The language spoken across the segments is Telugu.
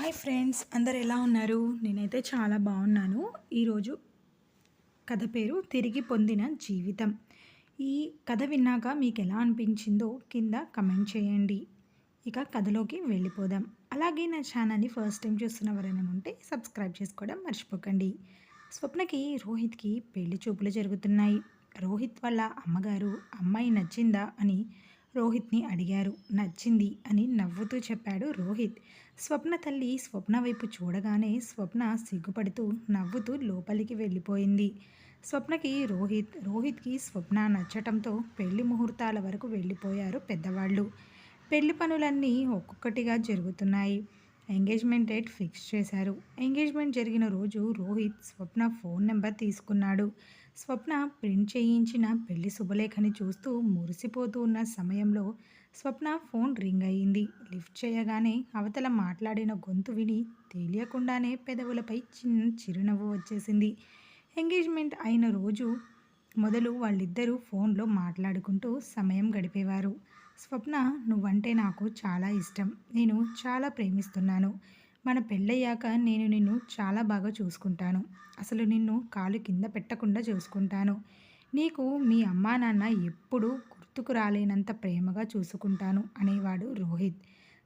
హాయ్ ఫ్రెండ్స్, అందరు ఎలా ఉన్నారు? నేనైతే చాలా బాగున్నాను. ఈరోజు కథ పేరు తిరిగి పొందిన జీవితం. ఈ కథ విన్నాక మీకు ఎలా అనిపించిందో కింద కమెంట్ చేయండి. ఇక కథలోకి వెళ్ళిపోదాం. అలాగే నా ఛానల్ని ఫస్ట్ టైం చూస్తున్న ఎవరైనా ఉంటే సబ్స్క్రైబ్ చేసుకోవడం మర్చిపోకండి. స్వప్నకి రోహిత్కి పెళ్లి చూపులు జరుగుతున్నాయి. రోహిత్ వాళ్ళ అమ్మగారు అమ్మాయి నచ్చిందా అని రోహిత్ని అడిగారు. నచ్చింది అని నవ్వుతూ చెప్పాడు రోహిత్. స్వప్న తల్లి స్వప్న వైపు చూడగానే స్వప్న సిగ్గుపడుతూ నవ్వుతూ లోపలికి వెళ్ళిపోయింది. స్వప్నకి రోహిత్కి స్వప్న నచ్చటంతో పెళ్లి ముహూర్తాల వరకు వెళ్ళిపోయారు పెద్దవాళ్ళు. పెళ్లి పనులన్నీ ఒక్కొక్కటిగా జరుగుతున్నాయి. ఎంగేజ్మెంట్ డేట్ ఫిక్స్ చేశారు. ఎంగేజ్మెంట్ జరిగిన రోజు రోహిత్ స్వప్న ఫోన్ నెంబర్ తీసుకున్నాడు. స్వప్న ప్రింట్ చేయించిన పెళ్లి శుభలేఖని చూస్తూ మురిసిపోతూ ఉన్న సమయంలో స్వప్న ఫోన్ రింగ్ అయ్యింది. లిఫ్ట్ చేయగానే అవతల మాట్లాడిన గొంతు విని తెలియకుండానే పెదవులపై చిన్న చిరునవ్వు వచ్చేసింది. ఎంగేజ్మెంట్ అయిన రోజు మొదలు వాళ్ళిద్దరూ ఫోన్లో మాట్లాడుకుంటూ సమయం గడిపేవారు. స్వప్న, నువ్వంటే నాకు చాలా ఇష్టం. నేను చాలా ప్రేమిస్తున్నాను. మన పెళ్ళయ్యాక నేను నిన్ను చాలా బాగా చూసుకుంటాను. అసలు నిన్ను కాలు కింద పెట్టకుండా చూసుకుంటాను. నీకు మీ అమ్మా నాన్న ఎప్పుడూ గుర్తుకు రాలేనంత ప్రేమగా చూసుకుంటాను అనేవాడు రోహిత్.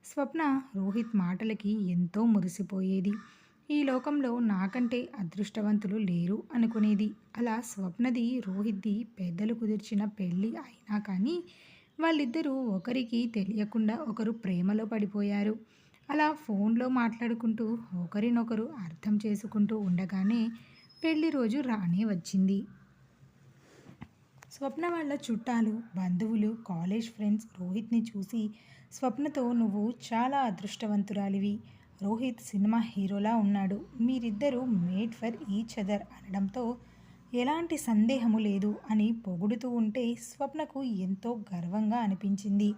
స్వప్న రోహిత్ మాటలకి ఎంతో మురిసిపోయేది. ఈ లోకంలో నాకంటే అదృష్టవంతులు లేరు అనుకునేది. అలా స్వప్నది రోహిత్ది పెద్దలు కుదిర్చిన పెళ్ళి అయినా కానీ వాళ్ళిద్దరూ ఒకరికి తెలియకుండా ఒకరు ప్రేమలో పడిపోయారు. అలా ఫోన్లో మాట్లాడుకుంటూ ఒకరినొకరు అర్థం చేసుకుంటూ ఉండగానే పెళ్లి రోజు రానే వచ్చింది. స్వప్న వాళ్ళ చుట్టాలు, బంధువులు, కాలేజ్ ఫ్రెండ్స్ రోహిత్ని చూసి స్వప్నతో, నువ్వు చాలా అదృష్టవంతురాలివి. రోహిత్ సినిమా హీరోలా ఉన్నాడు. మీరిద్దరూ మేడ్ ఫర్ ఈచ్ అదర్ అనడంతో ఎలాంటి సందేహము లేదు అని పొగుడుతూ ఉంటే స్వప్నకు ఎంతో గర్వంగా అనిపించింది.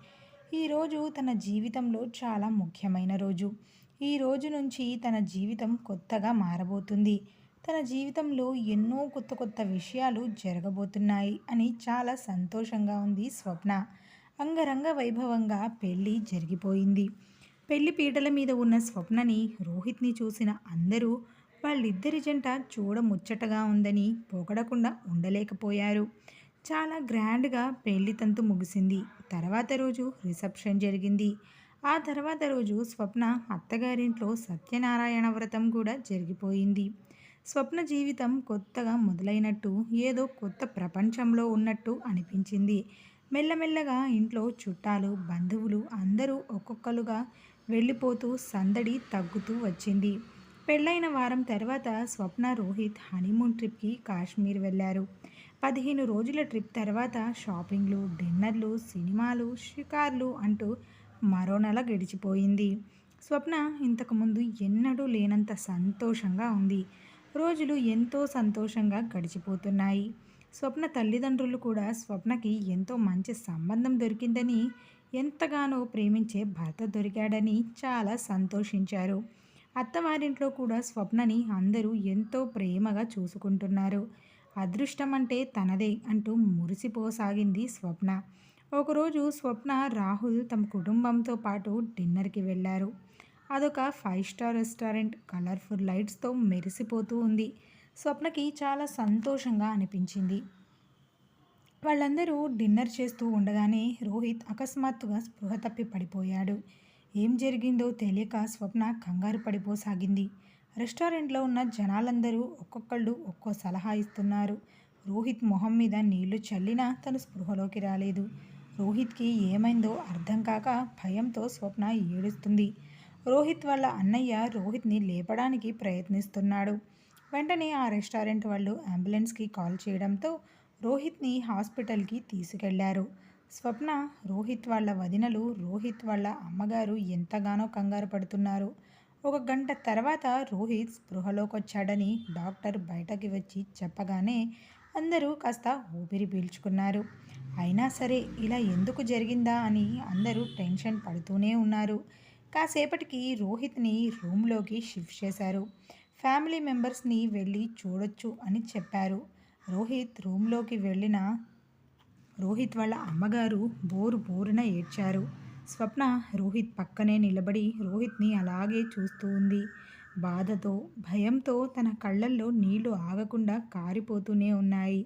ఈరోజు తన జీవితంలో చాలా ముఖ్యమైన రోజు. ఈ రోజు నుంచి తన జీవితం కొత్తగా మారబోతుంది. తన జీవితంలో ఎన్నో కొత్త కొత్త విషయాలు జరగబోతున్నాయి అని చాలా సంతోషంగా ఉంది స్వప్న. అంగరంగ వైభవంగా పెళ్ళి జరిగిపోయింది. పెళ్లి పీటల మీద ఉన్న స్వప్నని, రోహిత్ని చూసిన అందరూ వాళ్ళిద్దరి జంట చూడముచ్చటగా ఉందని పొగడకుండా ఉండలేకపోయారు. చాలా గ్రాండ్గా పెళ్లి తంతు ముగిసింది. తర్వాత రోజు రిసెప్షన్ జరిగింది. ఆ తర్వాత రోజు స్వప్న అత్తగారింట్లో సత్యనారాయణ వ్రతం కూడా జరిగిపోయింది. స్వప్న జీవితం కొత్తగా మొదలైనట్టు, ఏదో కొత్త ప్రపంచంలో ఉన్నట్టు అనిపించింది. మెల్లమెల్లగా ఇంట్లో చుట్టాలు, బంధువులు అందరూ ఒక్కొక్కరుగా వెళ్ళిపోతూ సందడి తగ్గుతూ వచ్చింది. పెళ్ళైన వారం తర్వాత స్వప్న, రోహిత్ హనీమూన్ ట్రిప్కి కాశ్మీర్ వెళ్ళారు. 15 రోజుల ట్రిప్ తర్వాత షాపింగ్లు, డిన్నర్లు, సినిమాలు, షికార్లు అంటూ మరో నెల గడిచిపోయింది. స్వప్న ఇంతకుముందు ఎన్నడూ లేనంత సంతోషంగా ఉంది. రోజులు ఎంతో సంతోషంగా గడిచిపోతున్నాయి. స్వప్న తల్లిదండ్రులు కూడా స్వప్నకి ఎంతో మంచి సంబంధం దొరికిందని, ఎంతగానో ప్రేమించే భర్త దొరికాడని చాలా సంతోషించారు. అత్తవారింట్లో కూడా స్వప్నని అందరూ ఎంతో ప్రేమగా చూసుకుంటున్నారు. అదృష్టం అంటే తనదే అంటూ మురిసిపోసాగింది స్వప్న. ఒకరోజు స్వప్న, రాహుల్ తమ కుటుంబంతో పాటు డిన్నర్కి వెళ్ళారు. అదొక 5 స్టార్ రెస్టారెంట్. కలర్ఫుల్ లైట్స్తో మెరిసిపోతూ ఉంది. స్వప్నకి చాలా సంతోషంగా అనిపించింది. వాళ్ళందరూ డిన్నర్ చేస్తూ ఉండగానే రోహిత్ అకస్మాత్తుగా స్పృహ తప్పి పడిపోయాడు. ఏం జరిగిందో తెలియక స్వప్న కంగారు పడిపోసాగింది. రెస్టారెంట్లో ఉన్న జనాలందరూ ఒక్కొక్కళ్ళు ఒక్కో సలహా ఇస్తున్నారు. రోహిత్ మొహం మీద నీళ్లు చల్లినా తను స్పృహలోకి రాలేదు. రోహిత్కి ఏమైందో అర్థం కాక భయంతో స్వప్న ఏడుస్తుంది. రోహిత్ వాళ్ళ అన్నయ్య రోహిత్ని లేపడానికి ప్రయత్నిస్తున్నాడు. వెంటనే ఆ రెస్టారెంట్ వాళ్ళు అంబులెన్స్కి కాల్ చేయడంతో రోహిత్ని హాస్పిటల్కి తీసుకెళ్లారు. స్వప్న, రోహిత్ వాళ్ళ వదినలు, రోహిత్ వాళ్ళ అమ్మగారు ఎంతగానో కంగారు పడుతున్నారు. 1 గంట తర్వాత రోహిత్ స్పృహలోకొచ్చాడని డాక్టర్ బయటకి వచ్చి చెప్పగానే అందరూ కాస్త ఊపిరి పీల్చుకున్నారు. అయినా సరే ఇలా ఎందుకు జరిగిందా అని అందరూ టెన్షన్ పడుతూనే ఉన్నారు. కాసేపటికి రోహిత్ని రూమ్లోకి షిఫ్ట్ చేశారు. ఫ్యామిలీ మెంబర్స్ని వెళ్ళి చూడొచ్చు అని చెప్పారు. రోహిత్ రూమ్లోకి వెళ్ళిన రోహిత్ వాళ్ళ అమ్మగారు బోరున ఏడ్చారు. స్వప్న రోహిత్ పక్కనే నిలబడి రోహిత్ని అలాగే చూస్తూ ఉంది. బాధతో, భయంతో తన కళ్ళల్లో నీళ్లు ఆగకుండా కారిపోతూనే ఉన్నాయి.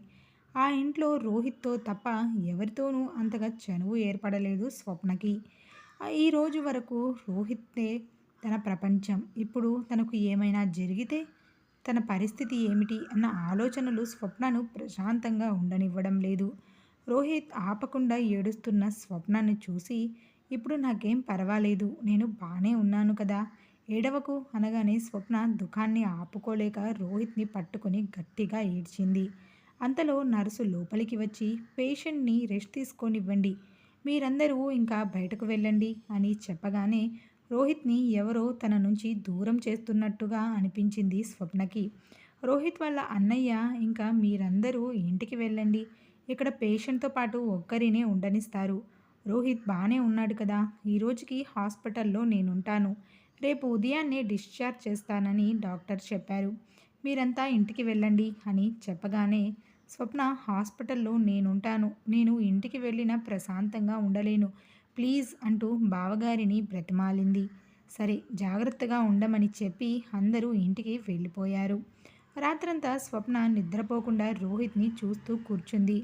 ఆ ఇంట్లో రోహిత్తో తప్ప ఎవరితోనూ అంతగా చనువు ఏర్పడలేదు స్వప్నకి. ఈ రోజు వరకు రోహితే తన ప్రపంచం. ఇప్పుడు తనకు ఏమైనా జరిగితే తన పరిస్థితి ఏమిటి అన్న ఆలోచనలు స్వప్నను ప్రశాంతంగా ఉండనివ్వడం లేదు. రోహిత్ ఆపకుండా ఏడుస్తున్న స్వప్నను చూసి, ఇప్పుడు నాకేం పర్వాలేదు, నేను బానే ఉన్నాను కదా, ఏడవకు అనగానే స్వప్న దుఃఖాన్ని ఆపుకోలేక రోహిత్ని పట్టుకొని గట్టిగా ఏడ్చింది. అంతలో నర్సు లోపలికి వచ్చి పేషెంట్ని రెస్ట్ తీసుకోనివ్వండి, మీరందరూ ఇంకా బయటకు వెళ్ళండి అని చెప్పగానే రోహిత్ని ఎవరో తన నుంచి దూరం చేస్తున్నట్టుగా అనిపించింది స్వప్నకి. రోహిత్ వాళ్ళ అన్నయ్య ఇంకా మీరందరూ ఇంటికి వెళ్ళండి, ఇక్కడ పేషెంట్తో పాటు ఒక్కరినే ఉండనిస్తారు, రోహిత్ బాగానే ఉన్నాడు కదా, ఈ రోజుకి హాస్పిటల్లో నేనుంటాను, రేపు ఉదయాన్నే డిశ్చార్జ్ చేస్తానని డాక్టర్ చెప్పారు, మీరంతా ఇంటికి వెళ్ళండి అని చెప్పగానే స్వప్న హాస్పిటల్లో నేనుంటాను, నేను ఇంటికి వెళ్ళినా ప్రశాంతంగా ఉండలేను, ప్లీజ్ అంటూ బావగారిని బ్రతిమాలింది. సరే జాగ్రత్తగా ఉండమని చెప్పి అందరూ ఇంటికి వెళ్ళిపోయారు. రాత్రంతా స్వప్న నిద్రపోకుండా రోహిత్ని చూస్తూ కూర్చుంది.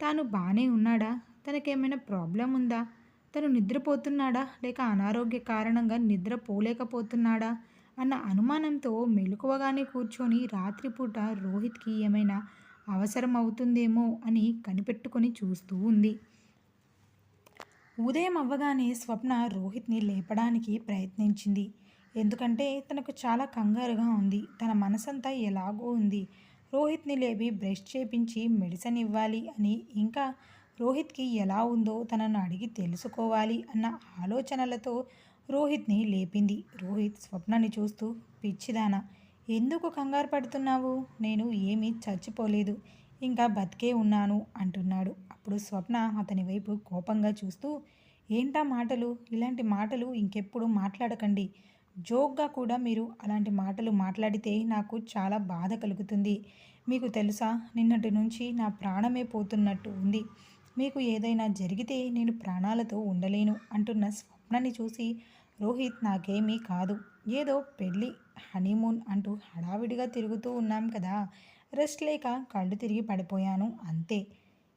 తాను బానే ఉన్నాడా, తనకేమైనా ప్రాబ్లం ఉందా, తను నిద్రపోతున్నాడా లేక అనారోగ్య కారణంగా నిద్రపోలేకపోతున్నాడా అన్న అనుమానంతో మెలకువగానే కూర్చొని రాత్రిపూట రోహిత్కి ఏమైనా అవసరం అవుతుందేమో అని కనిపెట్టుకొని చూస్తూ ఉంది. ఉదయం అవ్వగానే స్వప్న రోహిత్ని లేపడానికి ప్రయత్నించింది. ఎందుకంటే తనకు చాలా కంగారుగా ఉంది. తన మనసంతా ఎలాగో ఉంది. రోహిత్ని లేపి బ్రష్ చేపించి మెడిసిన్ ఇవ్వాలి అని, ఇంకా రోహిత్కి ఎలా ఉందో తనను అడిగి తెలుసుకోవాలి అన్న ఆలోచనలతో రోహిత్ని లేపింది. రోహిత్ స్వప్నని చూస్తూ, పిచ్చిదానా, ఎందుకు కంగారు పడుతున్నావు, నేను ఏమీ చచ్చిపోలేదు, ఇంకా బతికే ఉన్నాను అంటున్నాడు. అప్పుడు స్వప్న అతని వైపు కోపంగా చూస్తూ, ఏంటా మాటలు, ఇలాంటి మాటలు ఇంకెప్పుడు మాట్లాడకండి, జోక్గా కూడా మీరు అలాంటి మాటలు మాట్లాడితే నాకు చాలా బాధ కలుగుతుంది, మీకు తెలుసా నిన్నటి నుంచి నా ప్రాణమే పోతున్నట్టు ఉంది, మీకు ఏదైనా జరిగితే నేను ప్రాణాలతో ఉండలేను అంటున్న స్వప్నని చూసి రోహిత్ నాకేమీ కాదు, ఏదో పెళ్ళి, హనీమూన్ అంటూ హడావిడిగా తిరుగుతూ ఉన్నాం కదా, రెస్ట్ లేక కళ్ళు తిరిగి పడిపోయాను అంతే,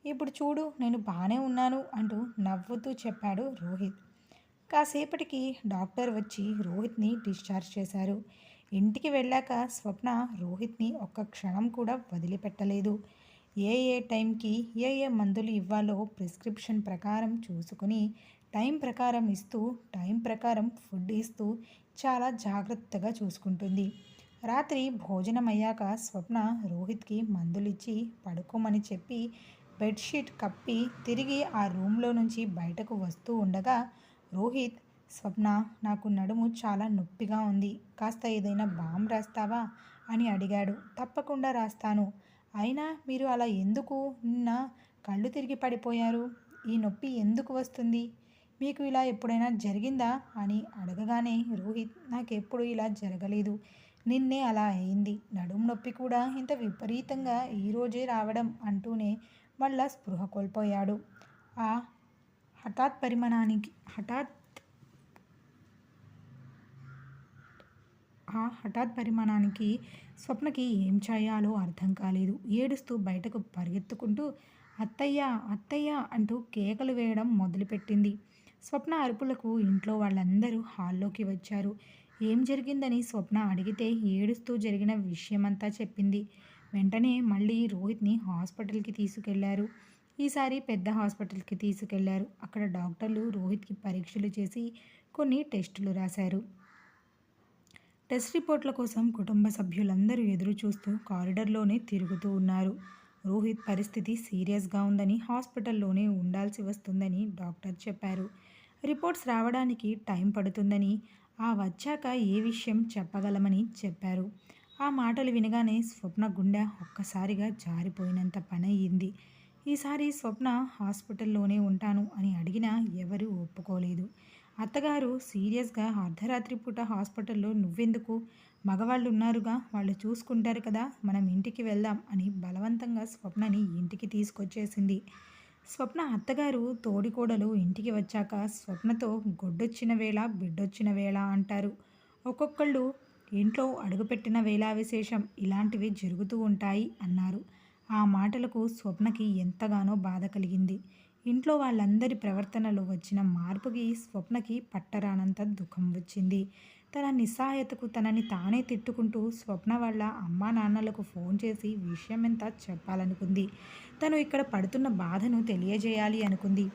ఇప్పుడు చూడు నేను బాగానే ఉన్నాను అంటూ నవ్వుతూ చెప్పాడు రోహిత్. కాసేపటికి డాక్టర్ వచ్చి రోహిత్ని డిశ్చార్జ్ చేశారు. ఇంటికి వెళ్ళాక స్వప్న రోహిత్ని ఒక్క క్షణం కూడా వదిలిపెట్టలేదు. ఏ ఏ టైంకి ఏ ఏ మందులు ఇవ్వాలో ప్రిస్క్రిప్షన్ ప్రకారం చూసుకుని టైం ప్రకారం ఇస్తూ, టైం ప్రకారం ఫుడ్ ఇస్తూ చాలా జాగ్రత్తగా చూసుకుంటుంది. రాత్రి భోజనం అయ్యాక స్వప్న రోహిత్కి మందులిచ్చి పడుకోమని చెప్పి బెడ్షీట్ కప్పి తిరిగి ఆ రూమ్లో నుంచి బయటకు వస్తూ ఉండగా రోహిత్, స్వప్న నాకు నడుము చాలా నొప్పిగా ఉంది, కాస్త ఏదైనా బామ్ రాస్తావా అని అడిగాడు. తప్పకుండా రాస్తాను, అయినా మీరు అలా ఎందుకు నిన్న కళ్ళు తిరిగి పడిపోయారు, ఈ నొప్పి ఎందుకు వస్తుంది, మీకు ఇలా ఎప్పుడైనా జరిగిందా అని అడగగానే రోహిత్, నాకెప్పుడు ఇలా జరగలేదు, నిన్నే అలా అయింది, నడుము నొప్పి కూడా ఇంత విపరీతంగా ఈరోజే రావడం అంటూనే మళ్ళా స్పృహ కోల్పోయాడు. ఆ హఠాత్ పరిమాణానికి స్వప్నకి ఏం చేయాలో అర్థం కాలేదు. ఏడుస్తూ బయటకు పరిగెత్తుకుంటూ అత్తయ్య అత్తయ్య అంటూ కేకలు వేయడం మొదలుపెట్టింది. స్వప్న అరుపులకు ఇంట్లో వాళ్ళందరూ హాల్లోకి వచ్చారు. ఏం జరిగిందని స్వప్న అడిగితే ఏడుస్తూ జరిగిన విషయమంతా చెప్పింది. వెంటనే మళ్ళీ రోహిత్ని హాస్పిటల్కి తీసుకెళ్లారు. ఈసారి పెద్ద హాస్పిటల్కి తీసుకెళ్లారు. అక్కడ డాక్టర్లు రోహిత్కి పరీక్షలు చేసి కొన్ని టెస్టులు రాశారు. టెస్ట్ రిపోర్ట్ల కోసం కుటుంబ సభ్యులందరూ ఎదురు చూస్తూ కారిడార్లోనే తిరుగుతూ ఉన్నారు. రోహిత్ పరిస్థితి సీరియస్గా ఉందని, హాస్పిటల్లోనే ఉండాల్సి వస్తుందని డాక్టర్ చెప్పారు. రిపోర్ట్స్ రావడానికి టైం పడుతుందని, ఆ వచ్చాక ఏ విషయం చెప్పగలమని చెప్పారు. ఆ మాటలు వినగానే స్వప్న గుండె ఒక్కసారిగా జారిపోయినంత పనయ్యింది. ఈసారి స్వప్న హాస్పిటల్లోనే ఉంటాను అని అడిగినా ఎవరూ ఒప్పుకోలేదు. అత్తగారు సీరియస్గా అర్ధరాత్రి పూట హాస్పిటల్లో నువ్వెందుకు, మగవాళ్ళు ఉన్నారుగా, వాళ్ళు చూసుకుంటారు కదా, మనం ఇంటికి వెళ్దాం అని బలవంతంగా స్వప్నని ఇంటికి తీసుకొచ్చేసింది. స్వప్న అత్తగారు తోడికోడలు ఇంటికి వచ్చాక స్వప్నతో గొడ్డొచ్చిన వేళ బిడ్డొచ్చిన వేళ అంటారు. ఒక్కొక్కళ్ళు ఇంట్లో అడుగుపెట్టిన వేళ విశేషం ఇలాంటివి జరుగుతూ ఉంటాయి అన్నారు. ఆ మాటలకు స్వప్నకి ఎంతగానో బాధ కలిగింది. ఇంట్లో వాళ్ళందరి ప్రవర్తనలో వచ్చిన మార్పుకి స్వప్నకి పట్టరానంత దుఃఖం వచ్చింది. తన నిస్సహాయతకు తనని తానే తిట్టుకుంటూ స్వప్న వాళ్ళ అమ్మా నాన్నలకు ఫోన్ చేసి విషయమెంతా చెప్పాలనుకుంది. తను ఇక్కడ పడుతున్న బాధను తెలియజేయాలి అనుకుంది.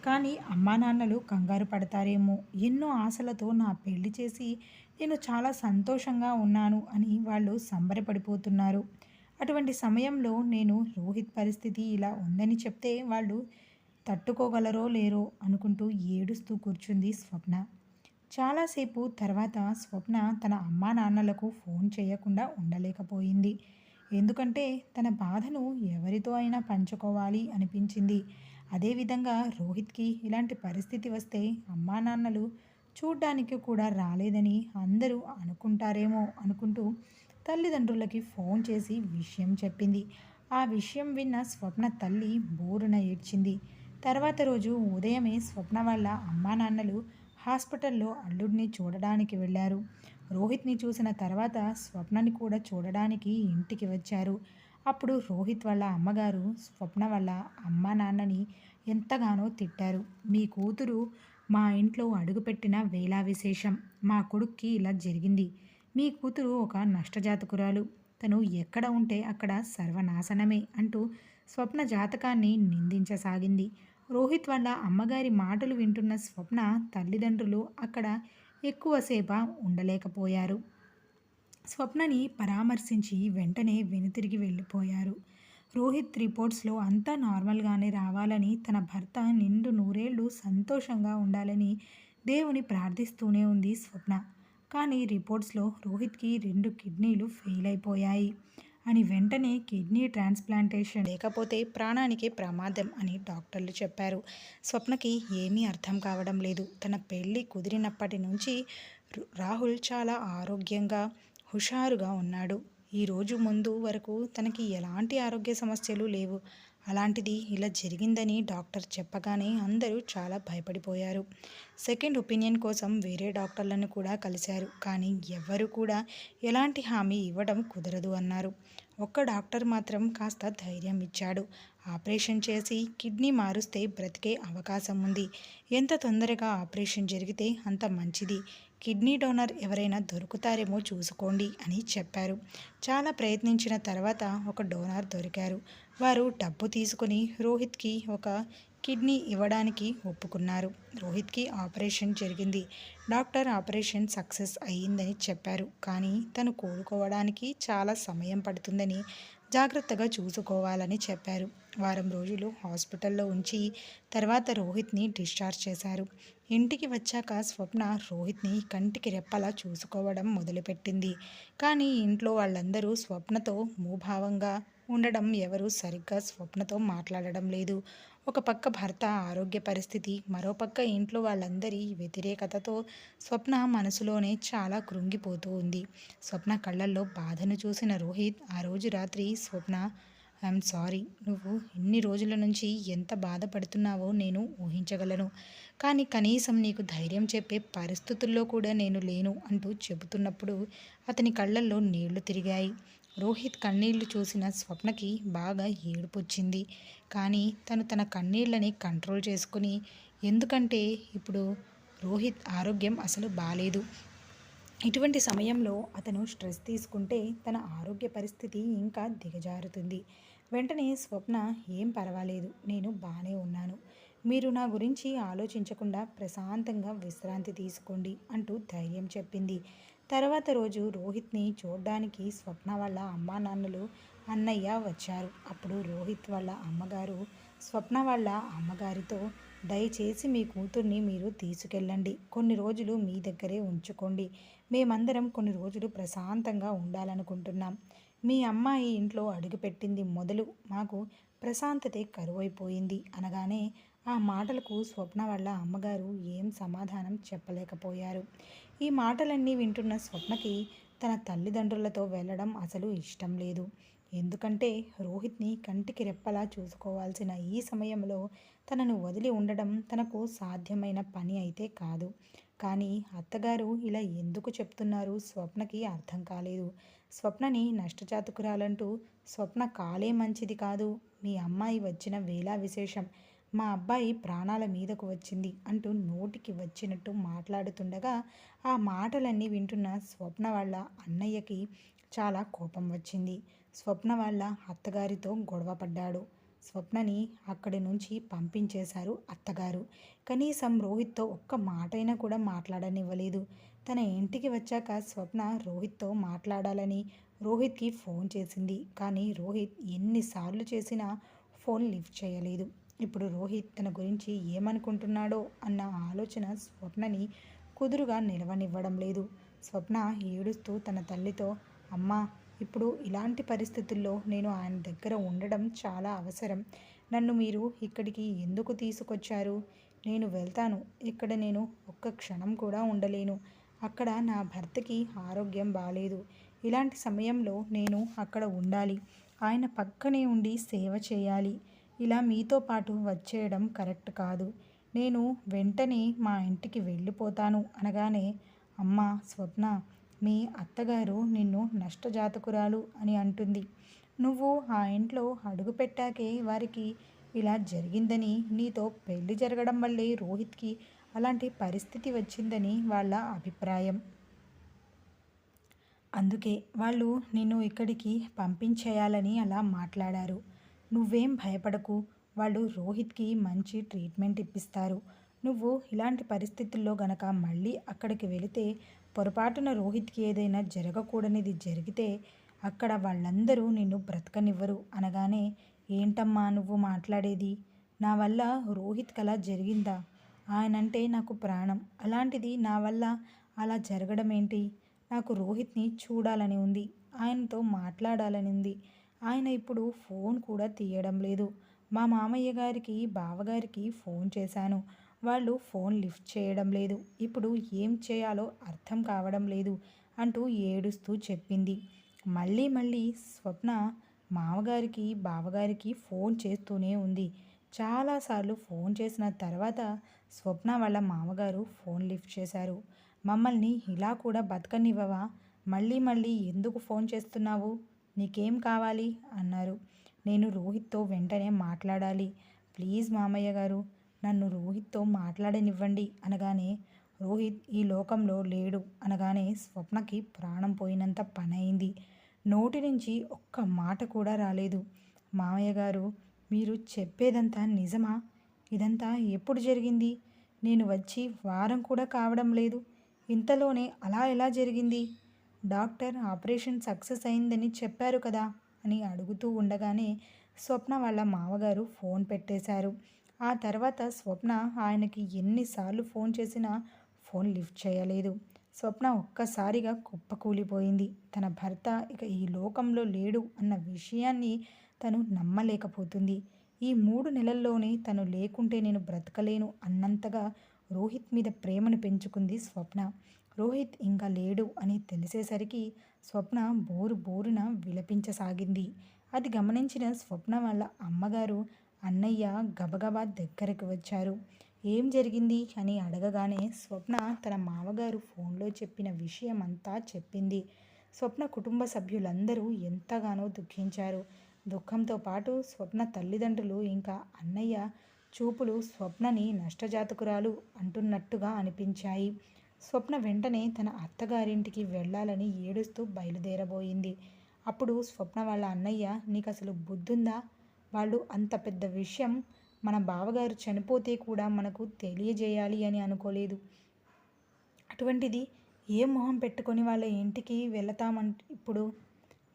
కానీ అమ్మా నాన్నలు కంగారు పడతారేమో, ఎన్నో ఆశలతో నా పెళ్లి చేసి నేను చాలా సంతోషంగా ఉన్నాను అని వాళ్ళు సంబరపడిపోతున్నారు. అటువంటి సమయంలో నేను రోహిత్ పరిస్థితి ఇలా ఉందని చెప్తే వాళ్ళు తట్టుకోగలరో లేరో అనుకుంటూ ఏడుస్తూ కూర్చుంది స్వప్న. చాలాసేపు తర్వాత స్వప్న తన అమ్మా నాన్నలకు ఫోన్ చేయకుండా ఉండలేకపోయింది. ఎందుకంటే తన బాధను ఎవరితో అయినా పంచుకోవాలి అనిపించింది. అదేవిధంగా రోహిత్కి ఇలాంటి పరిస్థితి వస్తే అమ్మా నాన్నలు చూడ్డానికి కూడా రాలేదని అందరూ అనుకుంటారేమో అనుకుంటూ తల్లిదండ్రులకి ఫోన్ చేసి విషయం చెప్పింది. ఆ విషయం విన్న స్వప్న తల్లి బోరున ఏడ్చింది. తర్వాత రోజు ఉదయమే స్వప్న వాళ్ళ అమ్మా నాన్నలు హాస్పిటల్లో అల్లుడిని చూడడానికి వెళ్ళారు. రోహిత్ని చూసిన తర్వాత స్వప్నని కూడా చూడడానికి ఇంటికి వచ్చారు. అప్పుడు రోహిత్ వాళ్ళ అమ్మగారు స్వప్న వాళ్ళ అమ్మా నాన్నని ఎంతగానో తిట్టారు. మీ కూతురు మా ఇంట్లో అడుగుపెట్టిన వేళా విశేషం. మా కొడుక్కి ఇలా జరిగింది. మీ కూతురు ఒక నష్టజాతకురాలు. తను ఎక్కడ ఉంటే అక్కడ సర్వనాశనమే అంటూ స్వప్న జాతకాన్ని నిందించసాగింది. రోహిత్ వాళ్ళ అమ్మగారి మాటలు వింటున్న స్వప్న తల్లిదండ్రులు అక్కడ ఎక్కువసేపు ఉండలేకపోయారు. స్వప్నని పరామర్శించి వెంటనే వెనుతిరిగి వెళ్ళిపోయారు. రోహిత్ రిపోర్ట్స్లో అంతా నార్మల్గానే రావాలని, తన భర్త నిండు నూరేళ్లు సంతోషంగా ఉండాలని దేవుని ప్రార్థిస్తూనే ఉంది స్వప్న. కానీ రిపోర్ట్స్లో రోహిత్కి 2 కిడ్నీలు ఫెయిల్ అయిపోయాయి అని, వెంటనే కిడ్నీ ట్రాన్స్ప్లాంటేషన్ లేకపోతే ప్రాణానికే ప్రమాదం అని డాక్టర్లు చెప్పారు. స్వప్నకి ఏమీ అర్థం కావడం లేదు. తన పెళ్లి కుదిరినప్పటి నుంచి రాహుల్ చాలా ఆరోగ్యంగా హుషారుగా ఉన్నాడు. ఈ రోజు ముందు వరకు తనకి ఎలాంటి ఆరోగ్య సమస్యలు లేవు. అలాంటిది ఇలా జరిగిందని డాక్టర్ చెప్పగానే అందరూ చాలా భయపడిపోయారు. సెకండ్ ఒపీనియన్ కోసం వేరే డాక్టర్లను కూడా కలిశారు. కానీ ఎవ్వరూ కూడా ఎలాంటి హామీ ఇవ్వడం కుదరదు అన్నారు. ఒక్క డాక్టర్ మాత్రం కాస్త ధైర్యం ఇచ్చాడు. ఆపరేషన్ చేసి కిడ్నీ మారుస్తే బ్రతికే అవకాశం ఉంది. ఎంత తొందరగా ఆపరేషన్ జరిగితే అంత మంచిది. కిడ్నీ డోనర్ ఎవరైనా దొరుకుతారేమో చూసుకోండి అని చెప్పారు. చాలా ప్రయత్నించిన తర్వాత ఒక డోనర్ దొరికారు. వారు డబ్బు తీసుకుని రోహిత్కి ఒక కిడ్నీ ఇవ్వడానికి ఒప్పుకున్నారు. రోహిత్కి ఆపరేషన్ జరిగింది. డాక్టర్ ఆపరేషన్ సక్సెస్ అయ్యిందని చెప్పారు. కానీ తను కోలుకోవడానికి చాలా సమయం పడుతుందని, జాగ్రత్తగా చూసుకోవాలని చెప్పారు. వారం రోజులు హాస్పిటల్లో ఉంచి తర్వాత రోహిత్ని డిశ్చార్జ్ చేశారు. ఇంటికి వచ్చాక స్వప్న రోహిత్ని కంటికి రెప్పలా చూసుకోవడం మొదలుపెట్టింది. కానీ ఇంట్లో వాళ్ళందరూ స్వప్నతో మూభావంగా ఉండడం, ఎవరూ సరిగ్గా స్వప్నతో మాట్లాడడం లేదు. ఒక పక్క భర్త ఆరోగ్య పరిస్థితి, మరోపక్క ఇంట్లో వాళ్ళందరి వ్యతిరేకతతో స్వప్న మనసులోనే చాలా కృంగిపోతూ ఉంది. స్వప్న కళ్ళల్లో బాధను చూసిన రోహిత్ ఆ రోజు రాత్రి, స్వప్న, ఐఎమ్ సారీ. నువ్వు ఇన్ని రోజుల నుంచి ఎంత బాధపడుతున్నావో నేను ఊహించగలను. కానీ కనీసం నీకు ధైర్యం చెప్పే పరిస్థితుల్లో కూడా నేను లేను అంటూ చెబుతున్నప్పుడు అతని కళ్ళల్లో నీళ్లు తిరిగాయి. రోహిత్ కన్నీళ్లు చూసిన స్వప్నకి బాగా ఏడుపొచ్చింది. కానీ తను తన కన్నీళ్ళని కంట్రోల్ చేసుకుని, ఎందుకంటే ఇప్పుడు రోహిత్ ఆరోగ్యం అసలు బాలేదు. ఇటువంటి సమయంలో అతను స్ట్రెస్ తీసుకుంటే తన ఆరోగ్య పరిస్థితి ఇంకా దిగజారుతుంది. వెంటనే స్వప్న, ఏం పర్వాలేదు, నేను బాగానే ఉన్నాను. మీరు నా గురించి ఆలోచించకుండా ప్రశాంతంగా విశ్రాంతి తీసుకోండి అంటూ ధైర్యం చెప్పింది. తర్వాత రోజు రోహిత్ని చూడ్డానికి స్వప్న వాళ్ళ అమ్మా నాన్నలు, అన్నయ్య వచ్చారు. అప్పుడు రోహిత్ వాళ్ళ అమ్మగారు స్వప్న వాళ్ళ అమ్మగారితో, దయచేసి మీ కూతుర్ని మీరు తీసుకెళ్ళండి. కొన్ని రోజులు మీ దగ్గరే ఉంచుకోండి. మేమందరం కొన్ని రోజులు ప్రశాంతంగా ఉండాలనుకుంటున్నాం. మీ అమ్మాయి ఇంట్లో అడుగుపెట్టింది మొదలు మాకు ప్రశాంతతే కరువైపోయింది అనగానే ఆ మాటలకు స్వప్న వాళ్ళ అమ్మగారు ఏం సమాధానం చెప్పలేకపోయారు. ఈ మాటలన్నీ వింటున్న స్వప్నకి తన తల్లిదండ్రులతో వెళ్ళడం అసలు ఇష్టం లేదు. ఎందుకంటే రోహిత్ని కంటికి రెప్పలా చూసుకోవాల్సిన ఈ సమయంలో తనను వదిలి ఉండడం తనకు సాధ్యమైన పని అయితే కాదు. కానీ అత్తగారు ఇలా ఎందుకు చెప్తున్నారు స్వప్నకి అర్థం కాలేదు. స్వప్నని నష్టజాతకురాలంటూ స్వప్న కాలే మంచిది కాదు. మీ అమ్మాయి వచ్చిన వేళ విశేషం. మా అబ్బాయి ప్రాణాల మీదకు వచ్చింది అంటూ నోటికి వచ్చినట్టు మాట్లాడుతుండగా ఆ మాటలన్నీ వింటున్న స్వప్న వాళ్ళ అన్నయ్యకి చాలా కోపం వచ్చింది. స్వప్న వాళ్ళ అత్తగారితో గొడవ పడ్డాడు. స్వప్నని అక్కడి నుంచి పంపించేశారు అత్తగారు. కనీసం రోహిత్తో ఒక్క మాటైనా కూడా మాట్లాడనివ్వలేదు. తన ఇంటికి వచ్చాక స్వప్న రోహిత్తో మాట్లాడాలని రోహిత్కి ఫోన్ చేసింది. కానీ రోహిత్ ఎన్నిసార్లు చేసినా ఫోన్ లిఫ్ట్ చేయలేదు. ఇప్పుడు రోహిత్ తన గురించి ఏమనుకుంటున్నాడో అన్న ఆలోచన స్వప్నని కుదురుగా నిలవనివ్వడం లేదు. స్వప్న ఏడుస్తూ తన తల్లితో, అమ్మా, ఇప్పుడు ఇలాంటి పరిస్థితుల్లో నేను ఆయన దగ్గర ఉండడం చాలా అవసరం. నన్ను మీరు ఇక్కడికి ఎందుకు తీసుకొచ్చారు? నేను వెళ్తాను. ఇక్కడ నేను ఒక్క క్షణం కూడా ఉండలేను. అక్కడ నా భర్తకి ఆరోగ్యం బాలేదు. ఇలాంటి సమయంలో నేను అక్కడ ఉండాలి. ఆయన పక్కనే ఉండి సేవ చేయాలి. ఇలా మీతో పాటు వచ్చేయడం కరెక్ట్ కాదు. నేను వెంటనే మా ఇంటికి వెళ్ళిపోతాను అనగానే, అమ్మా స్వప్న, మీ అత్తగారు నిన్ను నష్టజాతకురాలు అని అంటుంది. నువ్వు ఆ ఇంట్లో అడుగుపెట్టాకే వారికి ఇలా జరిగిందని, నీతో పెళ్లి జరగడం వల్లే రోహిత్కి అలాంటి పరిస్థితి వచ్చిందని వాళ్ళ అభిప్రాయం. అందుకే వాళ్ళు నిన్ను ఇక్కడికి పంపించేయాలని అలా మాట్లాడారు. నువ్వేం భయపడకు. వాళ్ళు రోహిత్కి మంచి ట్రీట్మెంట్ ఇప్పిస్తారు. నువ్వు ఇలాంటి పరిస్థితుల్లో గనక మళ్ళీ అక్కడికి వెళితే, పొరపాటున రోహిత్కి ఏదైనా జరగకూడనిది జరిగితే అక్కడ వాళ్ళందరూ నిన్ను బ్రతకనివ్వరు అనగానే, ఏంటమ్మా నువ్వు మాట్లాడేది? నా వల్ల రోహిత్కి అలా జరిగిందా? ఆయనంటే నాకు ప్రాణం. అలాంటిది నా వల్ల అలా జరగడం ఏంటి? నాకు రోహిత్ని చూడాలని ఉంది. ఆయనతో మాట్లాడాలని ఉంది. ఆయన ఇప్పుడు ఫోన్ కూడా తీయడం లేదు. మా మామయ్య గారికి, బావగారికి ఫోన్ చేశాను. వాళ్ళు ఫోన్ లిఫ్ట్ చేయడం లేదు. ఇప్పుడు ఏం చేయాలో అర్థం కావడం లేదు అంటూ ఏడుస్తూ చెప్పింది. మళ్ళీ మళ్ళీ స్వప్న మామగారికి, బావగారికి ఫోన్ చేస్తూనే ఉంది. చాలాసార్లు ఫోన్ చేసిన తర్వాత స్వప్న వాళ్ళ మామగారు ఫోన్ లిఫ్ట్ చేశారు. మమ్మల్ని ఇలా కూడా బతకనివ్వవా? మళ్ళీ మళ్ళీ ఎందుకు ఫోన్ చేస్తున్నావు? నీకేం కావాలి అన్నారు. నేను రోహిత్తో వెంటనే మాట్లాడాలి. ప్లీజ్ మామయ్య గారు, నన్ను రోహిత్తో మాట్లాడనివ్వండి అనగానే, రోహిత్ ఈ లోకంలో లేడు అనగానే స్వప్నకి ప్రాణం పోయినంత పనైంది. నోటి నుంచి ఒక్క మాట కూడా రాలేదు. మామయ్య గారు, మీరు చెప్పేదంతా నిజమా? ఇదంతా ఎప్పుడు జరిగింది? నేను వచ్చి వారం కూడా కావడం లేదు. ఇంతలోనే అలా ఎలా జరిగింది? డాక్టర్ ఆపరేషన్ సక్సెస్ అయిందని చెప్పారు కదా అని అడుగుతూ ఉండగానే స్వప్న వాళ్ళ మామగారు ఫోన్ పెట్టేశారు. ఆ తర్వాత స్వప్న ఆయనకి ఎన్నిసార్లు ఫోన్ చేసినా ఫోన్ లిఫ్ట్ చేయలేదు. స్వప్న ఒక్కసారిగా కుప్పకూలిపోయింది. తన భర్త ఇక ఈ లోకంలో లేడు అన్న విషయాన్ని తను నమ్మలేకపోతుంది. ఈ 3 నెలల్లోనే తను లేకుంటే నేను బ్రతకలేను అన్నంతగా రోహిత్ మీద ప్రేమను పెంచుకుంది స్వప్న. రోహిత్ ఇంకా లేడు అని తెలిసేసరికి స్వప్న బోరు బోరున విలపించసాగింది. అది గమనించిన స్వప్న వాళ్ళ అమ్మగారు, అన్నయ్య గబగబా దగ్గరకు వచ్చారు. ఏం జరిగింది అని అడగగానే స్వప్న తన మామగారు ఫోన్లో చెప్పిన విషయం అంతా చెప్పింది. స్వప్న కుటుంబ సభ్యులందరూ ఎంతగానో దుఃఖించారు. దుఃఖంతో పాటు స్వప్న తల్లిదండ్రులు ఇంకా అన్నయ్య చూపులు స్వప్నని నష్టజాతకురాలు అంటున్నట్టుగా అనిపించాయి. స్వప్న వెంటనే తన అత్తగారింటికి వెళ్ళాలని ఏడుస్తూ బయలుదేరబోయింది. అప్పుడు స్వప్న వాళ్ళ అన్నయ్య, నీకు అసలు బుద్ధుందా? వాళ్ళు అంత పెద్ద విషయం మన బావగారు చనిపోతే కూడా మనకు తెలియజేయాలి అని అనుకోలేదు. అటువంటిది ఏ మొహం పెట్టుకొని వాళ్ళ ఇంటికి వెళతామంటే ఇప్పుడు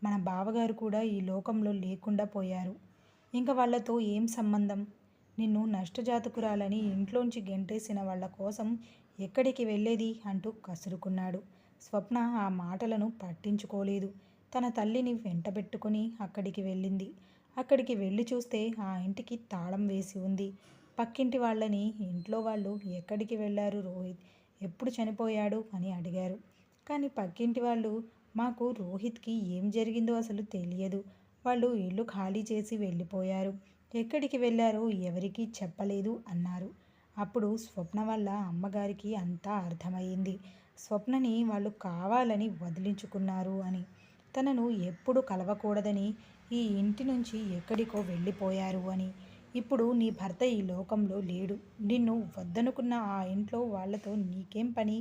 మన బావగారు కూడా ఈ లోకంలో లేకుండా పోయారు. ఇంకా వాళ్ళతో ఏం సంబంధం? నిన్ను నష్టజాతకురాలని ఇంట్లోంచి గెంటేసిన వాళ్ళ కోసం ఎక్కడికి వెళ్ళేది అంటూ కసురుకున్నాడు. స్వప్న ఆ మాటలను పట్టించుకోలేదు. తన తల్లిని వెంటబెట్టుకుని అక్కడికి వెళ్ళింది. అక్కడికి వెళ్ళి చూస్తే ఆ ఇంటికి తాళం వేసి ఉంది. పక్కింటి వాళ్ళని, ఇంట్లో వాళ్ళు ఎక్కడికి వెళ్ళారు రోహిత్, ఎప్పుడు చనిపోయాడు అని అడిగారు. కానీ పక్కింటి వాళ్ళు, మాకు రోహిత్కి ఏం జరిగిందో అసలు తెలియదు. వాళ్ళు ఇల్లు ఖాళీ చేసి వెళ్ళిపోయారు. ఎక్కడికి వెళ్ళారో ఎవరికీ చెప్పలేదు అన్నారు. అప్పుడు స్వప్న వాళ్ళ అమ్మగారికి అంతా అర్థమయ్యింది. స్వప్నని వాళ్ళు కావాలని వదిలించుకున్నారు అని. తనను ఎప్పుడు కలవకూడదని, ఈ ఇంటి నుంచి ఎక్కడికో వెళ్ళిపోయారు అని. ఇప్పుడు నీ భర్త ఈ లోకంలో లేడు. నిన్ను వద్దనుకున్న ఆ ఇంట్లో వాళ్ళతో నీకేం పని?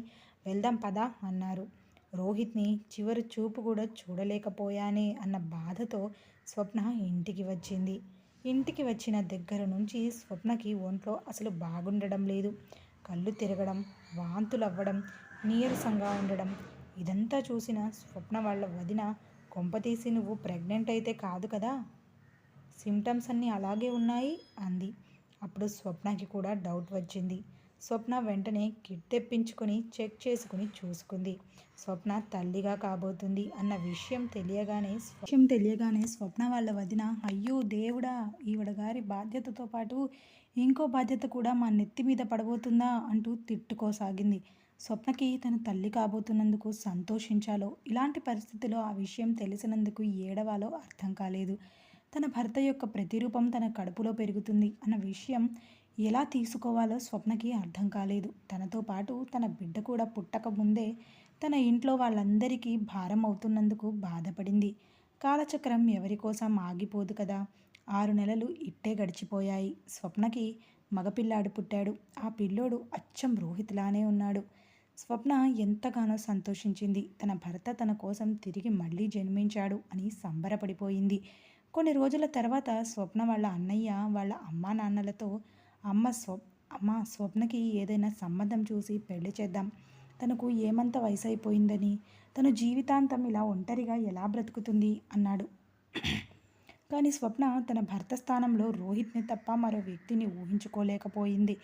వెళ్దాం పదా అన్నారు. రోహిత్ని చివరి చూపు కూడా చూడలేకపోయానే అన్న బాధతో స్వప్న ఇంటికి వచ్చింది. ఇంటికి వచ్చిన దగ్గర నుంచి స్వప్నకి ఒంట్లో అసలు బాగుండడం లేదు. కళ్ళు తిరగడం, వాంతులవ్వడం, నీరసంగా ఉండడం. ఇదంతా చూసిన స్వప్న వాళ్ళ వదిన, కొంపతీసి నువ్వు ప్రెగ్నెంట్ అయితే కాదు కదా, సిమ్టమ్స్ అన్నీ అలాగే ఉన్నాయి అంది. అప్పుడు స్వప్నకి కూడా డౌట్ వచ్చింది. స్వప్న వెంటనే కిట్ తెప్పించుకొని చెక్ చేసుకుని చూసుకుంది. స్వప్న తల్లిగా కాబోతుంది అన్న విషయం తెలియగానే స్వప్న వాళ్ళ వదిన, అయ్యో దేవుడా, ఈవిడ గారి బాధ్యతతో పాటు ఇంకో బాధ్యత కూడా మా నెత్తి మీద పడబోతుందా అంటూ తిట్టుకోసాగింది. స్వప్నకి తన తల్లి కాబోతున్నందుకు సంతోషించాలో, ఇలాంటి పరిస్థితిలో ఆ విషయం తెలిసినందుకు ఏడవాలో అర్థం కాలేదు. తన భర్త యొక్క ప్రతిరూపం తన కడుపులో పెరుగుతుంది అన్న విషయం ఎలా తీసుకోవాలో స్వప్నకి అర్థం కాలేదు. తనతో పాటు తన బిడ్డ కూడా పుట్టక ముందే తన ఇంట్లో వాళ్ళందరికీ భారం అవుతున్నందుకు బాధపడింది. కాలచక్రం ఎవరి కోసం ఆగిపోదు కదా. 6 నెలలు ఇట్టే గడిచిపోయాయి. స్వప్నకి మగపిల్లాడు పుట్టాడు. ఆ పిల్లోడు అచ్చం రోహిత్లానే ఉన్నాడు. స్వప్న ఎంతగానో సంతోషించింది. తన భర్త తన కోసం తిరిగి మళ్ళీ జన్మించాడు అని సంబరపడిపోయింది. కొన్ని రోజుల తర్వాత స్వప్న వాళ్ళ అన్నయ్య వాళ్ళ అమ్మా నాన్నలతో, అమ్మ స్వప్నకి ఏదైనా సంబంధం చూసి పెళ్లి చేద్దాం. తనకు ఏమంత వయసు అయిపోయిందని, తను జీవితాంతం ఇలా ఒంటరిగా ఎలా బ్రతుకుతుంది అన్నాడు. కానీ స్వప్న తన భర్త స్థానంలో రోహిత్ని తప్ప మరో వ్యక్తిని ఊహించుకోలేకపోయింది.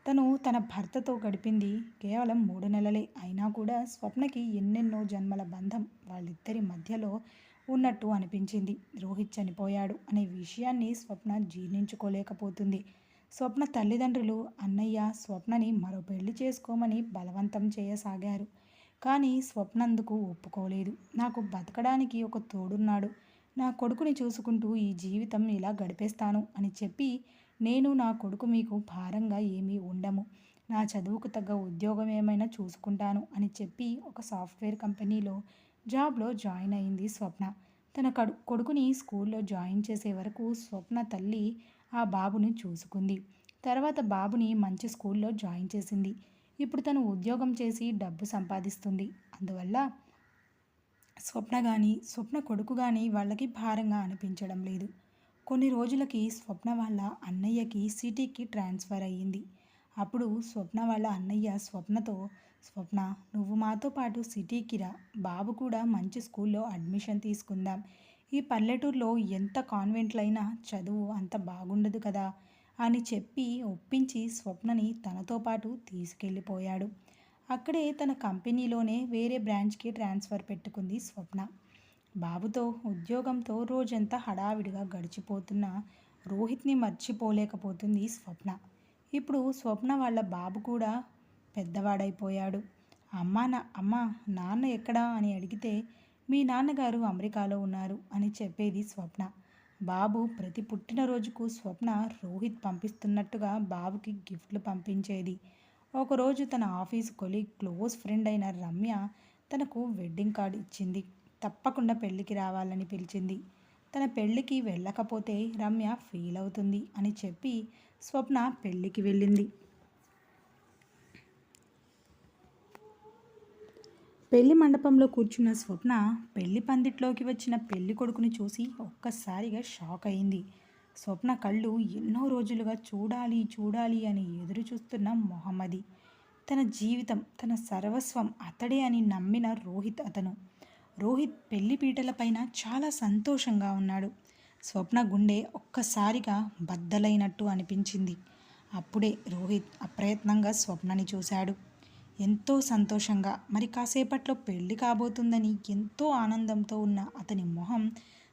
తను తన భర్తతో గడిపింది కేవలం 3 నెలలే. అయినా కూడా స్వప్నకి ఎన్నెన్నో జన్మల బంధం వాళ్ళిద్దరి మధ్యలో ఉన్నట్టు అనిపించింది. రోహిత్ చనిపోయాడు అనే విషయాన్ని స్వప్న జీర్ణించుకోలేకపోతుంది. స్వప్న తల్లిదండ్రులు, అన్నయ్య స్వప్నని మరో పెళ్లి చేసుకోమని బలవంతం చేయసాగారు. కానీ స్వప్నందుకు ఒప్పుకోలేదు. నాకు బతకడానికి ఒక తోడున్నాడు. నా కొడుకుని చూసుకుంటూ ఈ జీవితం ఇలా గడిపేస్తాను అని చెప్పి, నేను నా కొడుకు మీకు భారంగా ఏమీ ఉండము. నా చదువుకు తగ్గ ఉద్యోగం ఏమైనా చూసుకుంటాను అని చెప్పి ఒక సాఫ్ట్వేర్ కంపెనీలో జాబ్లో జాయిన్ అయింది స్వప్న. తన కొడుకుని స్కూల్లో జాయిన్ చేసే వరకు స్వప్న తల్లి ఆ బాబుని చూసుకుంది. తర్వాత బాబుని మంచి స్కూల్లో జాయిన్ చేసింది. ఇప్పుడు తను ఉద్యోగం చేసి డబ్బు సంపాదిస్తుంది. అందువల్ల స్వప్న కానీ స్వప్న కొడుకు కానీ వాళ్ళకి భారంగా అనిపించడం లేదు. కొన్ని రోజులకి స్వప్న వాళ్ళ అన్నయ్యకి సిటీకి ట్రాన్స్ఫర్ అయ్యింది. అప్పుడు స్వప్న వాళ్ళ అన్నయ్య స్వప్నతో, స్వప్న, నువ్వు మాతో పాటు సిటీకి రా, బాబు కూడా మంచి స్కూల్లో అడ్మిషన్ తీసుకుందాం. ఈ పల్లెటూరులో ఎంత కాన్వెంట్లైనా చదువు అంత బాగుండదు కదా అని చెప్పి ఒప్పించి స్వప్నని తనతో పాటు తీసుకెళ్ళిపోయాడు. అక్కడే తన కంపెనీలోనే వేరే బ్రాంచ్కి ట్రాన్స్ఫర్ పెట్టుకుంది స్వప్న. బాబుతో, ఉద్యోగంతో రోజంతా హడావిడిగా గడిచిపోతున్న రోహిత్ని మర్చిపోలేకపోతుంది స్వప్న. ఇప్పుడు స్వప్న వాళ్ళ బాబు కూడా పెద్దవాడైపోయాడు. అమ్మ నాన్న ఎక్కడా అని అడిగితే, మీ నాన్నగారు అమెరికాలో ఉన్నారు అని చెప్పేది స్వప్న. బాబు ప్రతి పుట్టినరోజుకు స్వప్న రోహిత్ పంపిస్తున్నట్టుగా బాబుకి గిఫ్ట్లు పంపించేది. ఒకరోజు తన ఆఫీస్ కొలీగ్, క్లోజ్ ఫ్రెండ్ అయిన రమ్య తనకు వెడ్డింగ్ కార్డు ఇచ్చింది. తప్పకుండా పెళ్ళికి రావాలని పిలిచింది. తన పెళ్ళికి వెళ్ళకపోతే రమ్య ఫీల్ అవుతుంది అని చెప్పి స్వప్న పెళ్ళికి వెళ్ళింది. పెళ్లి మండపంలో కూర్చున్న స్వప్న పెళ్లి పందిట్లోకి వచ్చిన పెళ్లి కొడుకుని చూసి ఒక్కసారిగా షాక్ అయింది. స్వప్న కళ్ళు ఎన్నో రోజులుగా చూడాలి అని ఎదురు చూస్తున్న మొహమ్మది. తన జీవితం, తన సర్వస్వం అతడే అని నమ్మిన రోహిత్ అతను. రోహిత్ పెళ్లి పీటలపైన చాలా సంతోషంగా ఉన్నాడు. స్వప్న గుండె ఒక్కసారిగా బద్దలైనట్టు అనిపించింది. అప్పుడే రోహిత్ అప్రయత్నంగా స్వప్నని చూశాడు. ఎంతో సంతోషంగా, మరి కాసేపట్లో పెళ్లి కాబోతుందని ఎంతో ఆనందంతో ఉన్న అతని మొహం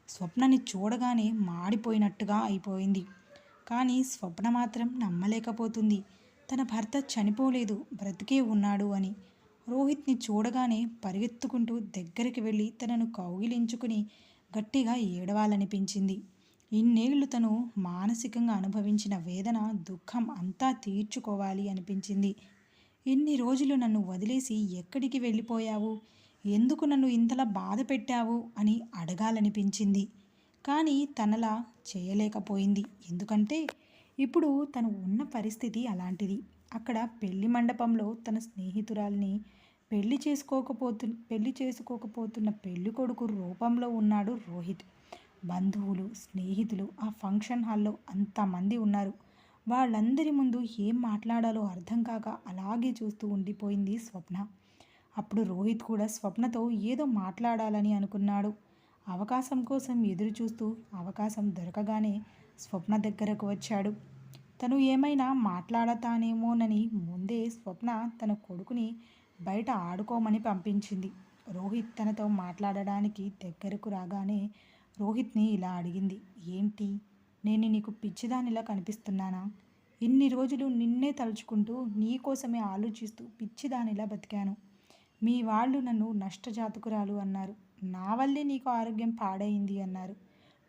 స్వప్నని చూడగానే మాడిపోయినట్టుగా అయిపోయింది. కానీ స్వప్న మాత్రం నమ్మలేకపోతుంది. తన భర్త చనిపోలేదు, బ్రతికే ఉన్నాడు అని. రోహిత్ని చూడగానే పరిగెత్తుకుంటూ దగ్గరికి వెళ్ళి తనను కౌగిలించుకుని గట్టిగా ఏడవాలనిపించింది. ఇన్నేళ్లు తను మానసికంగా అనుభవించిన వేదన, దుఃఖం అంతా తీర్చుకోవాలి అనిపించింది. ఇన్ని రోజులు నన్ను వదిలేసి ఎక్కడికి వెళ్ళిపోయావు? ఎందుకు నన్ను ఇంతలా బాధ పెట్టావు అని అడగాలనిపించింది. కానీ తనలా చేయలేకపోయింది. ఎందుకంటే ఇప్పుడు తను ఉన్న పరిస్థితి అలాంటిది. అక్కడ పెళ్లి మండపంలో తన స్నేహితురాల్ని పెళ్లి చేసుకోకపోతున్న పెళ్ళికొడుకు రూపంలో ఉన్నాడు రోహిత్. బంధువులు, స్నేహితులు ఆ ఫంక్షన్ హాల్లో అంతమంది ఉన్నారు. వాళ్ళందరి ముందు ఏం మాట్లాడాలో అర్థం కాక అలాగే చూస్తూ ఉండిపోయింది స్వప్న. అప్పుడు రోహిత్ కూడా స్వప్నతో ఏదో మాట్లాడాలని అనుకున్నాడు. అవకాశం కోసం ఎదురు చూస్తూ అవకాశం దొరకగానే స్వప్న దగ్గరకు వచ్చాడు. తను ఏమైనా మాట్లాడతానేమోనని ముందే స్వప్న తన కొడుకుని బయట ఆడుకోమని పంపించింది. రోహిత్ తనతో మాట్లాడడానికి దగ్గరకు రాగానే రోహిత్ని ఇలా అడిగింది. ఏంటి, నేను నీకు పిచ్చిదానిలా కనిపిస్తున్నానా? ఇన్ని రోజులు నిన్నే తలుచుకుంటూ నీకోసమే ఆలోచిస్తూ పిచ్చిదానిలా బతికాను. మీ వాళ్ళు నన్ను నష్టజాతకురాలు అన్నారు. నా వల్లే నీకు ఆరోగ్యం పాడైంది అన్నారు.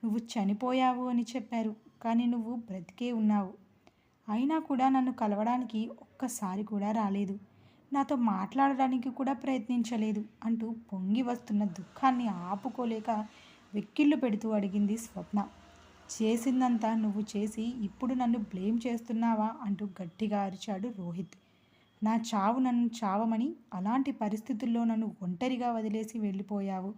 నువ్వు చనిపోయావు అని చెప్పారు. కానీ నువ్వు బ్రతికే ఉన్నావు. అయినా కూడా నన్ను కలవడానికి ఒక్కసారి కూడా రాలేదు. నాతో మాట్లాడడానికి కూడా ప్రయత్నించలేదు అంటూ పొంగి వస్తున్న దుఃఖాన్ని ఆపుకోలేక వెక్కిళ్ళు పెడుతూ అడిగింది స్వప్న. చేసిందంతా నువ్వు చేసి ఇప్పుడు నన్ను బ్లేమ్ చేస్తున్నావా అంటూ గట్టిగా అరిచాడు రోహిత్. నా చావు నన్ను చావమని, అలాంటి పరిస్థితుల్లో నన్ను ఒంటరిగా వదిలేసి వెళ్ళిపోయావు.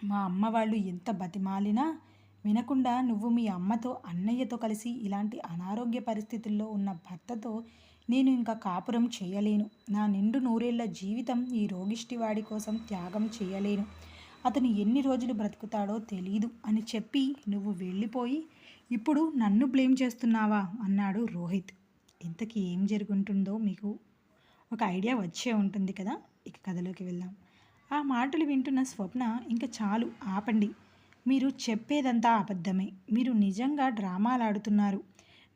మా అమ్మ వాళ్ళు ఎంత బతిమాలినా వినకుండా నువ్వు మీ అమ్మతో, అన్నయ్యతో కలిసి ఇలాంటి అనారోగ్య పరిస్థితుల్లో ఉన్న భర్తతో నేను ఇంకా కాపురం చేయలేను. నా నిండు నూరేళ్ల జీవితం ఈ రోగిష్టివాడి కోసం త్యాగం చేయలేను. అతను ఎన్ని రోజులు బ్రతుకుతాడో తెలీదు అని చెప్పి నువ్వు వెళ్ళిపోయి ఇప్పుడు నన్ను బ్లేమ్ చేస్తున్నావా అన్నాడు రోహిత్. ఇంతకీ ఏం జరుగుంటుందో మీకు ఒక ఐడియా వచ్చే ఉంటుంది కదా. ఇక కథలోకి వెళ్దాం. ఆ మాటలు వింటున్న స్వప్న ఇంకా చాలు ఆపండి. మీరు చెప్పేదంతా అబద్ధమే. మీరు నిజంగా డ్రామాలాడుతున్నారు.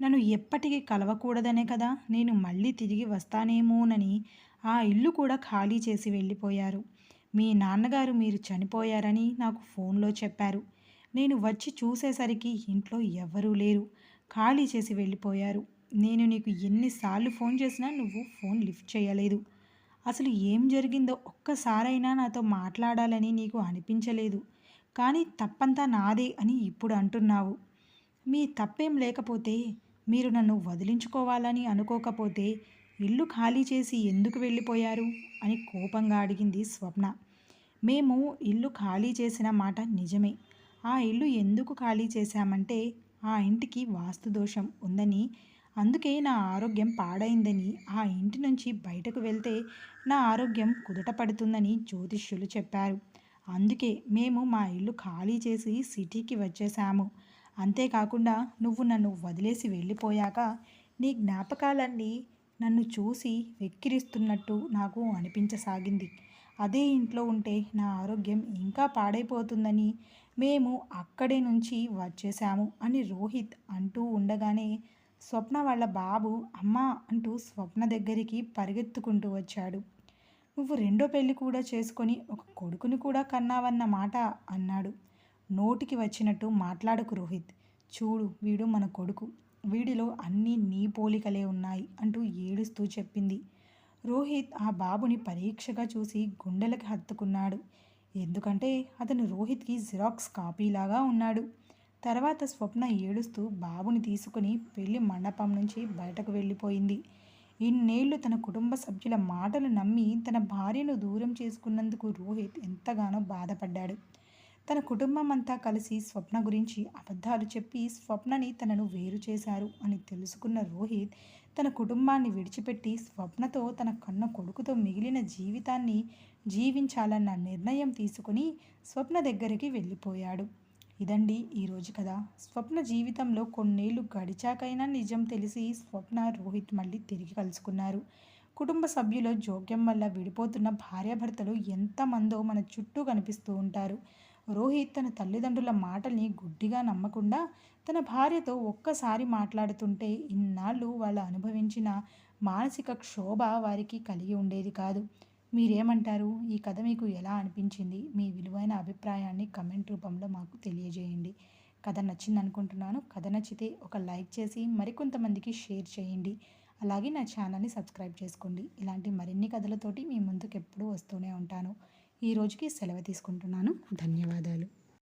నన్ను ఎప్పటికీ కలవకూడదనే కదా నేను మళ్ళీ తిరిగి వస్తానేమోనని ఆ ఇల్లు కూడా ఖాళీ చేసి వెళ్ళిపోయారు. మీ నాన్నగారు మీరు చనిపోయారని నాకు ఫోన్లో చెప్పారు. నేను వచ్చి చూసేసరికి ఇంట్లో ఎవ్వరూ లేరు. ఖాళీ చేసి వెళ్ళిపోయారు. నేను నీకు ఎన్నిసార్లు ఫోన్ చేసినా నువ్వు ఫోన్ లిఫ్ట్ చేయలేదు. అసలు ఏం జరిగిందో ఒక్కసారైనా నాతో మాట్లాడాలని నీకు అనిపించలేదు. కానీ తప్పంతా నాదే అని ఇప్పుడు అంటున్నావు. మీ తప్పేం లేకపోతే, మీరు నన్ను వదిలించుకోవాలని అనుకోకపోతే ఇల్లు ఖాళీ చేసి ఎందుకు వెళ్ళిపోయారు అని కోపంగా అడిగింది స్వప్న. మేము ఇల్లు ఖాళీ చేసిన మాట నిజమే. ఆ ఇల్లు ఎందుకు ఖాళీ చేశామంటే ఆ ఇంటికి వాస్తు దోషం ఉందని, అందుకే నా ఆరోగ్యం పాడైందని, ఆ ఇంటి నుంచి బయటకు వెళ్తే నా ఆరోగ్యం కుదుట పడుతుందని జ్యోతిష్యులు చెప్పారు. అందుకే మేము మా ఇల్లు ఖాళీ చేసి సిటీకి వచ్చేసాము. అంతేకాకుండా నువ్వు నన్ను వదిలేసి వెళ్ళిపోయాక నీ జ్ఞాపకాలన్నీ నన్ను చూసి వెక్కిరిస్తున్నట్టు నాకు అనిపించసాగింది. అదే ఇంట్లో ఉంటే నా ఆరోగ్యం ఇంకా పాడైపోతుందని మేము అక్కడే నుంచి వచ్చేసాము అని రోహిత్ అంటూ ఉండగానే స్వప్న వాళ్ళ బాబు అమ్మా అంటూ స్వప్న దగ్గరికి పరిగెత్తుకుంటూ వచ్చాడు. నువ్వు రెండో పెళ్లి కూడా చేసుకొని ఒక కొడుకుని కూడా కన్నావన్న మాట అన్నాడు. నోటికి వచ్చినట్టు మాట్లాడకు రోహిత్. చూడు, వీడు మన కొడుకు. వీడిలో అన్నీ నీ పోలికలే ఉన్నాయి అంటూ ఏడుస్తూ చెప్పింది. రోహిత్ ఆ బాబుని పరీక్షగా చూసి గుండెలకు హత్తుకున్నాడు. ఎందుకంటే అతను రోహిత్కి జిరాక్స్ కాపీలాగా ఉన్నాడు. తర్వాత స్వప్న ఏడుస్తూ బాబుని తీసుకుని పెళ్లి మండపం నుంచి బయటకు వెళ్ళిపోయింది. ఇన్నేళ్లు తన కుటుంబ సభ్యుల మాటలు నమ్మి తన భార్యను దూరం చేసుకున్నందుకు రోహిత్ ఎంతగానో బాధపడ్డాడు. తన కుటుంబం అంతా కలిసి స్వప్న గురించి అబద్ధాలు చెప్పి స్వప్నని తనను వేరు చేశారు అని తెలుసుకున్న రోహిత్ తన కుటుంబాన్ని విడిచిపెట్టి స్వప్నతో, తన కన్న కొడుకుతో మిగిలిన జీవితాన్ని జీవించాలన్న నిర్ణయం తీసుకుని స్వప్న దగ్గరికి వెళ్ళిపోయాడు. ఇదండి ఈరోజు కథ. స్వప్న జీవితంలో కొన్నేళ్లు గడిచాకైనా నిజం తెలిసి స్వప్న, రోహిత్ మళ్ళీ తిరిగి కలుసుకున్నారు. కుటుంబ సభ్యుల జోక్యం వల్ల విడిపోతున్న భార్యాభర్తలు ఎంతమందో మన చుట్టూ కనిపిస్తూ ఉంటారు. రోహిత్ తన తల్లిదండ్రుల మాటల్ని గుడ్డిగా నమ్మకుండా తన భార్యతో ఒక్కసారి మాట్లాడుతుంటే ఇన్నాళ్ళు వాళ్ళు అనుభవించిన మానసిక క్షోభ వారికి కలిగి ఉండేది కాదు. మీరేమంటారు? ఈ కథ మీకు ఎలా అనిపించింది? మీ విలువైన అభిప్రాయాన్ని కమెంట్ రూపంలో మాకు తెలియజేయండి. కథ నచ్చిందనుకుంటున్నాను. కథ నచ్చితే ఒక లైక్ చేసి మరికొంతమందికి షేర్ చేయండి. అలాగే నా ఛానల్‌ని సబ్స్క్రైబ్ చేసుకోండి. ఇలాంటి మరిన్ని కథలతోటి మీ ముందుకెప్పుడూ వస్తూనే ఉంటాను. ఈ రోజుకి సెలవు తీసుకుంటున్నాను. ధన్యవాదాలు.